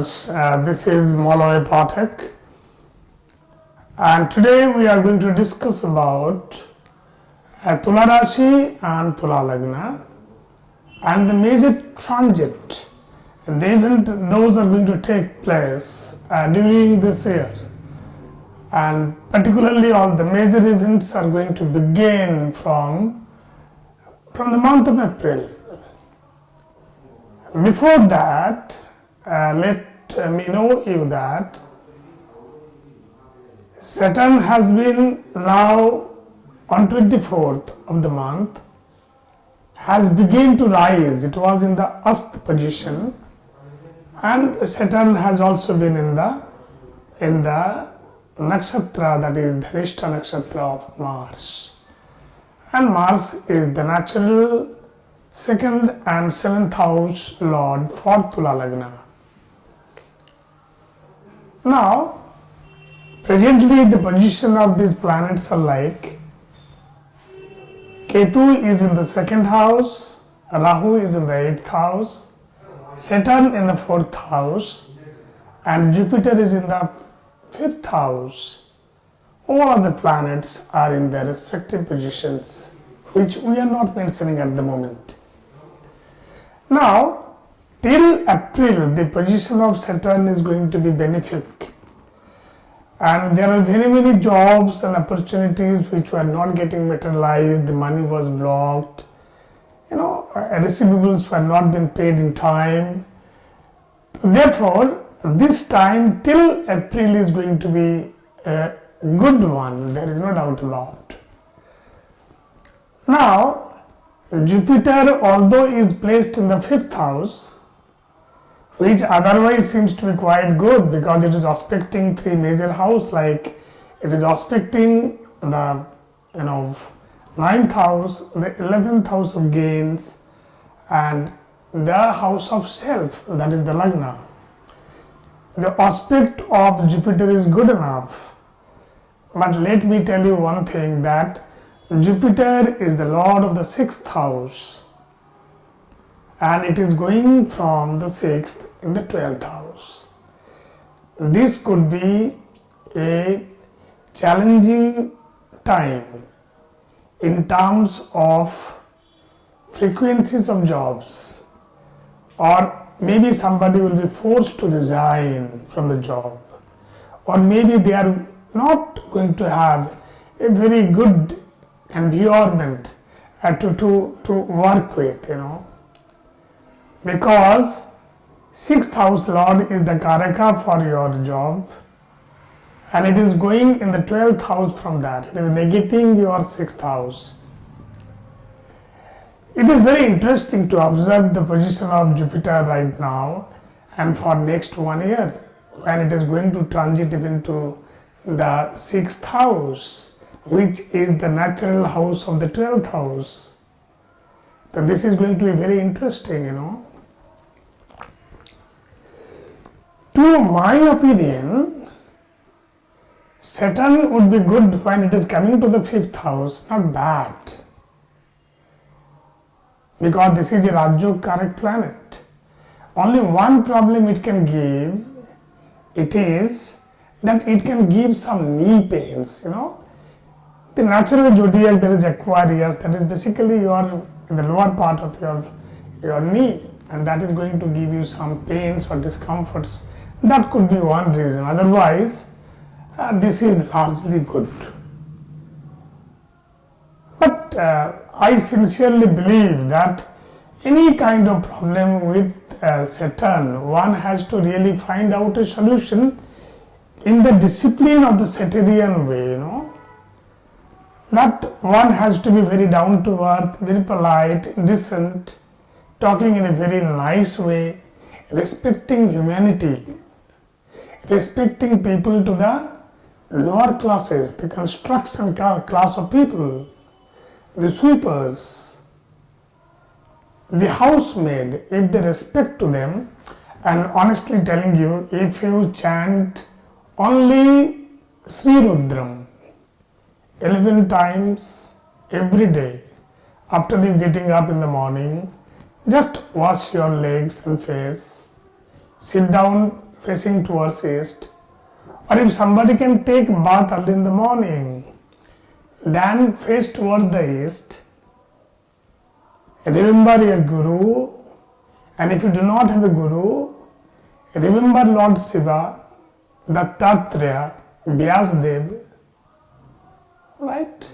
viewers, this is Maloy Pathak, and today we are going to discuss about TULA Rashi and TULA Lagna and the major transit, the event those are going to take place during this year, and particularly all the major events are going to begin from the month of April. Before that, let me know you that Saturn has been now on 24th of the month has begun to rise. It was in the Ast position, and Saturn has also been in the nakshatra, that is Dhanishta nakshatra of Mars, and Mars is the natural 2nd and 7th house lord for TULA Lagna. Now, presently the position of these planets are like Ketu is in the 2nd house, Rahu is in the 8th house, Saturn in the 4th house, and Jupiter is in the 5th house. All of the planets are in their respective positions, which we are not mentioning at the moment. Now, till April, the position of Saturn is going to be benefic, and there are very many jobs and opportunities which were not getting materialized. The money was blocked, receivables were not being paid in time. Therefore, this time till April is going to be a good one, there is no doubt about. Now, Jupiter, although is placed in the 5th house, which otherwise seems to be quite good because it is aspecting 3 major houses, like it is aspecting the 9th house, the 11th house of gains, and the house of self, that is the Lagna. The aspect of Jupiter is good enough, but let me tell you one thing, that Jupiter is the lord of the 6th house, and it is going from the 6th in the 12th house. This could be a challenging time in terms of frequencies of jobs, or maybe somebody will be forced to resign from the job, or maybe they are not going to have a very good environment to work with, because 6th house lord is the karaka for your job, and it is going in the 12th house from that. It is negating your 6th house. It is very interesting to observe the position of Jupiter right now and for next 1 year, when it is going to transit into the 6th house, which is the natural house of the 12th house. So this is going to be very interesting, To my opinion, Saturn would be good when it is coming to the 5th house, not bad, because this is a Rajyog correct planet. Only one problem it can give, it is that it can give some knee pains, The natural zodiac, there is Aquarius, that is basically in the lower part of your knee, and that is going to give you some pains or discomforts. That could be one reason. Otherwise, this is largely good. But I sincerely believe that any kind of problem with Saturn, one has to really find out a solution in the discipline of the Saturnian way, That one has to be very down to earth, very polite, decent, talking in a very nice way, respecting humanity, respecting people to the lower classes, the construction class of people, the sweepers, the housemaid, if they respect to them. And honestly telling you, if you chant only Sri Rudram 11 times every day after you getting up in the morning, just wash your legs and face, sit down facing towards east, or if somebody can take bath early in the morning, then face towards the east. Remember your guru, and if you do not have a guru, remember Lord Shiva, Dattatreya, Vyasadeva, right?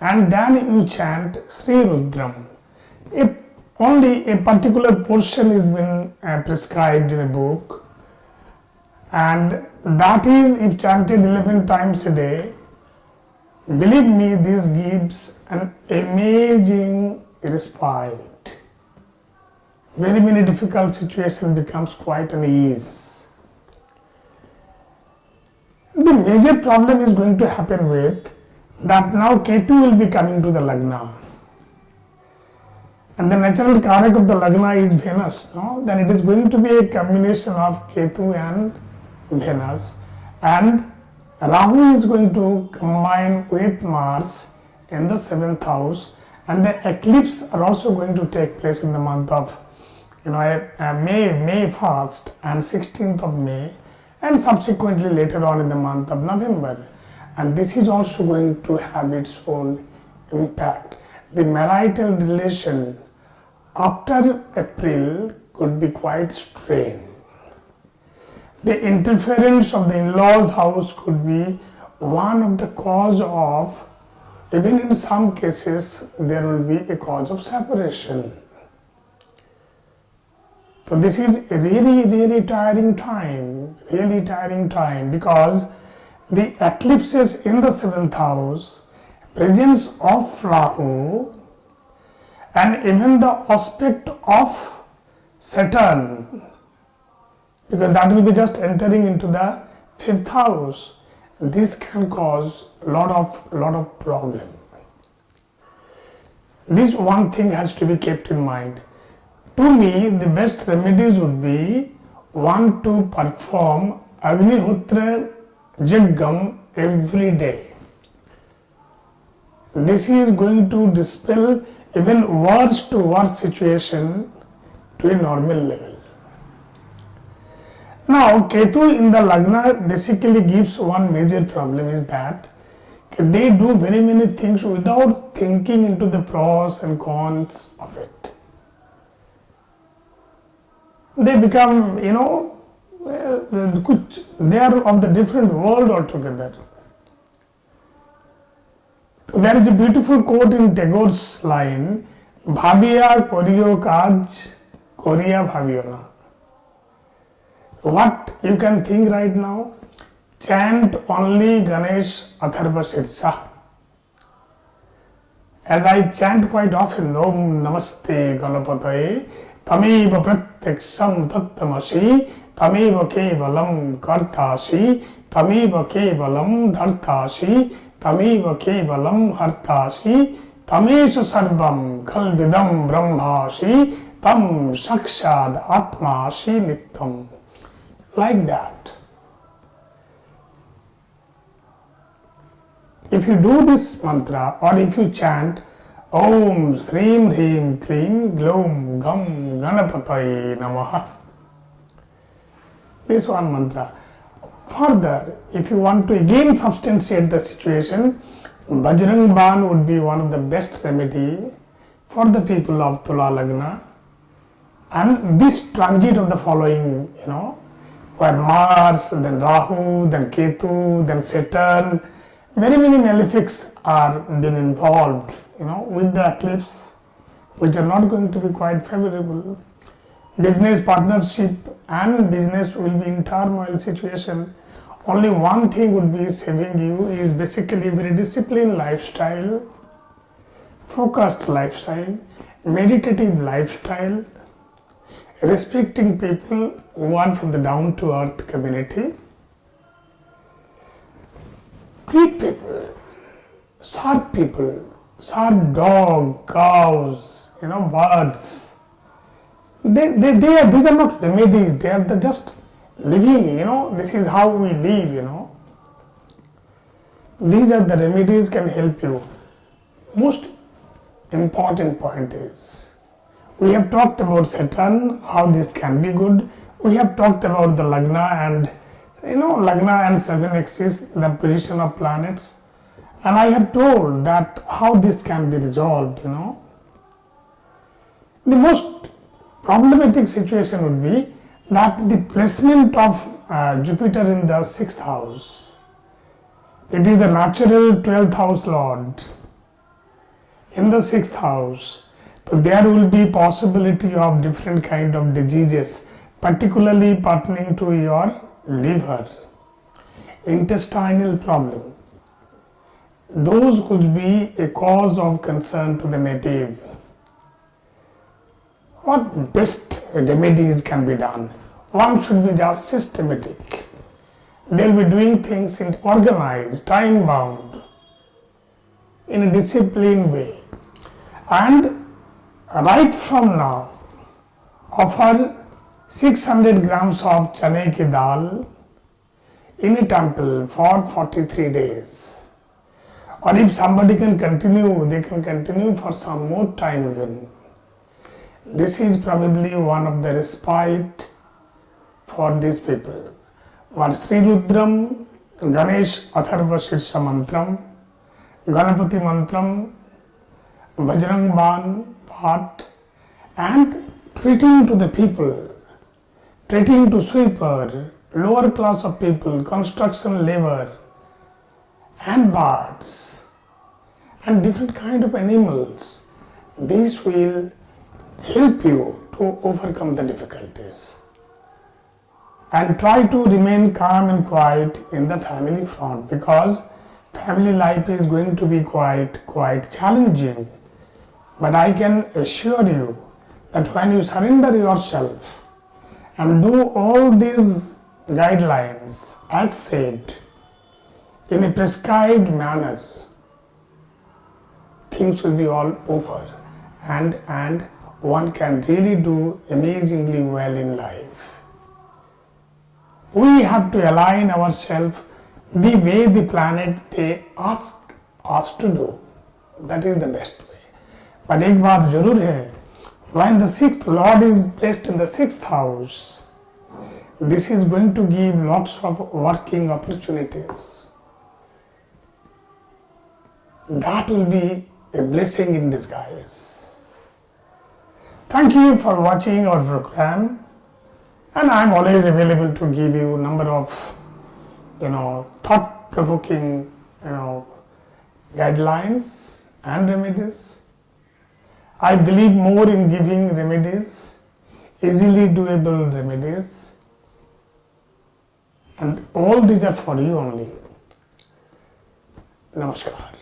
And then you chant Sri Rudram. If only a particular portion is been prescribed in a book, and that is if chanted 11 times a day, believe me, this gives an amazing respite. Very many difficult situation becomes quite an ease. The major problem is going to happen with that now Ketu will be coming to the Lagna. And the natural Karak of the Lagna is Venus, no? Then it is going to be a combination of Ketu and Venus. And Rahu is going to combine with Mars in the 7th house. And the eclipse are also going to take place in the month of May 1st and 16th of May, and subsequently later on in the month of November. And this is also going to have its own impact. The marital relation after April could be quite strained. The interference of the in-laws house could be one of the cause of, even in some cases, there will be a cause of separation. So this is a really tiring time, because the eclipses in the 7th house, presence of Rahu, and even the aspect of Saturn, because that will be just entering into the 5th house. This can cause a lot of problem. This one thing has to be kept in mind. To me, the best remedies would be one to perform Agnihotra Yajna every day. This is going to dispel even worse to worse situation to a normal level. Now, Ketu in the Lagna basically gives one major problem, is that they do very many things without thinking into the pros and cons of it. They become, they are of the different world altogether. There is a beautiful quote in Tagore's line, Bhabiya koriyo kaj, koriya bhabiyona. What you can think right now? Chant only Ganesh Atharva Shirsa. As I chant quite often, Om Namaste Ganapataye, Tameva Pratyaksham Tattamasi, Tameva Kevalam Kartasi, Tameva Kevalam Dhartasi, Tameva Kevalam Hartasi, Tamesha Sarvam Kalvidam Brahmasi, Tam Sakshad Atmasi Nityam. Like that. If you do this mantra, or if you chant Om Srim Hrim Krim Glom Gam Ganapataye Namaha, this one mantra. Further, if you want to again substantiate the situation, Bajrang Ban would be one of the best remedy for the people of Tula Lagna. And this transit of the following, where Mars, then Rahu, then Ketu, then Saturn, very many malefics are been involved, with the eclipse, which are not going to be quite favorable. Business partnership and business will be in turmoil situation. Only one thing would be saving you is basically very disciplined lifestyle, focused lifestyle, meditative lifestyle, respecting people who are from the down-to-earth community. Treat people, sharp dog, cows, birds. These are not remedies, they are just living, this is how we live, These are the remedies can help you. Most important point is, we have talked about Saturn, how this can be good. We have talked about the Lagna, and Lagna and 7 axis, the position of planets, and I have told that how this can be resolved. The most problematic situation would be that the placement of Jupiter in the 6th house. It is the natural 12th house lord in the 6th house. So there will be possibility of different kind of diseases, particularly pertaining to your liver, intestinal problem. Those could be a cause of concern to the native. What best remedies can be done? One should be just systematic. They'll be doing things in organized, time bound, in a disciplined way. And right from now, offer 600 grams of chane ki dal in a temple for 43 days. Or if somebody can continue, they can continue for some more time even. This is probably one of the respite for these people. But Sri Rudram, Ganesh Atharva Shirsha Mantram, Ganapati Mantram, Bajrang Ban part, and treating to the people, treating to sweeper, lower class of people, construction labor, and birds, and different kind of animals. These will help you to overcome the difficulties. And try to remain calm and quiet in the family front, because family life is going to be quite challenging. But I can assure you that when you surrender yourself and do all these guidelines as said in a prescribed manner, things will be all over, and one can really do amazingly well in life. We have to align ourselves the way the planet they ask us to do. That is the best way. But एक बात जरूर है, when the 6th Lord is placed in the 6th house, this is going to give lots of working opportunities. That will be a blessing in disguise. Thank you for watching our program, and I am always available to give you a number of thought-provoking guidelines and remedies. I believe more in giving remedies, easily doable remedies, and all these are for you only. Namaskar.